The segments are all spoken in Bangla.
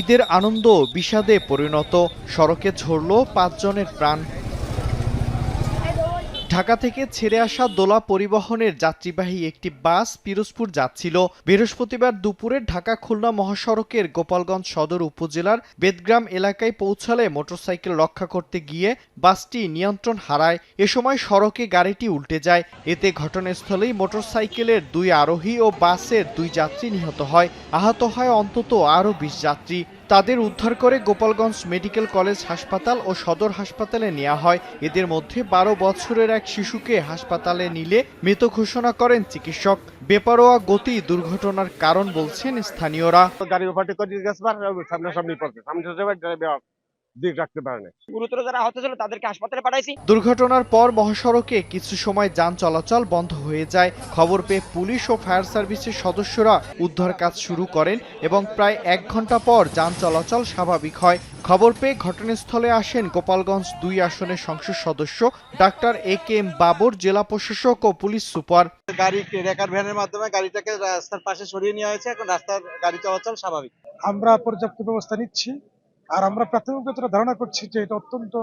ঈদের আনন্দ বিষাদে পরিণত, সড়কে ঝরল ৫ জনের প্রাণ। ঢাকা থেকে ছেড়ে আসা দোলা পরিবহনের যাত্রীবাহী একটি বাস পিরোজপুর যাচ্ছিল। বৃহস্পতিবার দুপুরে ঢাকা খুলনা মহাসড়কের গোপালগঞ্জ সদর উপজেলার বেদগ্রাম এলাকায় পৌঁছালে মোটরসাইকেল রক্ষা করতে গিয়ে বাসটি নিয়ন্ত্রণ হারায়। এ সময় সড়কে গাড়িটি উল্টে যায়। এতে ঘটনাস্থলেই মোটরসাইকেলের ২ আরোহী ও বাসের ২ যাত্রী নিহত হয়। আহত হয় অন্তত আরও ২০ যাত্রী। তাদের উদ্ধার করে গোপালগঞ্জ মেডিকেল কলেজ হাসপাতাল ও সদর হাসপাতালে নেওয়া হয়। এদের মধ্যে ১২ বছরের এক শিশুকে হাসপাতালে নিলে মৃত ঘোষণা করেন চিকিৎসক। বেপরোয়া গতি দুর্ঘটনার কারণ বলছেন স্থানীয়রা। গাড়ি ওভারটেক করে গেছে, সামনাসামনি পড়ছে, দিক রাখতে পারে না। গুরুতর যারা আহত ছিল তাদেরকে হাসপাতালে পাঠাইছি। দুর্ঘটনার পর মহাসড়কে কিছু সময় যান চলাচল বন্ধ হয়ে যায়। খবর পেয়ে পুলিশ ও ফায়ার সার্ভিসের সদস্যরা উদ্ধার কাজ শুরু করেন এবং প্রায় ১ ঘন্টা পর যান চলাচল স্বাভাবিক হয়। খবর পেয়ে ঘটনাস্থলে আসেন গোপালগঞ্জ ২ আসনের সংসদ সদস্য ডাক্তার এ.কে.এম. বাবর, জেলা প্রশাসক ও পুলিশ সুপার। গাড়ি রেকার ভ্যানের মাধ্যমে গাড়িটাকে রাস্তার পাশে সরিয়ে নেওয়া হয়েছে। এখন রাস্তার গাড়ি চলাচল স্বাভাবিক। আমরা পর্যাপ্ত ব্যবস্থা নিচ্ছি, আর আমরা প্রাথমিক ধারণা করছি যে এটা অত্যন্ত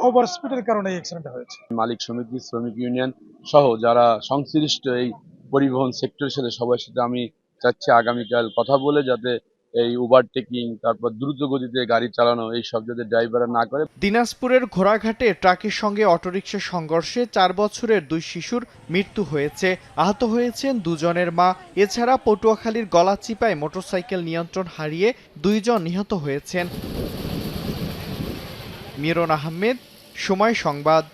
ওভার স্পিডের কারণে এই অ্যাক্সিডেন্ট হয়েছে। মালিক সমিতি, শ্রমিক ইউনিয়ন সহ যারা সংশ্লিষ্ট এই পরিবহন সেক্টরের সাথে সবার সাথে আমি চাচ্ছি আগামীকাল কথা বলে যাতে এই ওভারটেকিং, তারপর দ্রুত গতিতে গাড়ি চালানো, এই সব যাতে ড্রাইভাররা না করে। দিনাজপুরের ঘোড়াঘাটে ট্রাকের সঙ্গে অটোরিকশা সংঘর্ষে ৪ বছরের ২ শিশুর মৃত্যু হয়েছে। আহত হয়েছেন ২ জনের মা। এছাড়া পটুয়াখালীর গলাচিপায় মোটরসাইকেল নিয়ন্ত্রণ হারিয়ে ২ জন নিহত হয়েছেন। মিরন আহমেদ, সময় সংবাদ।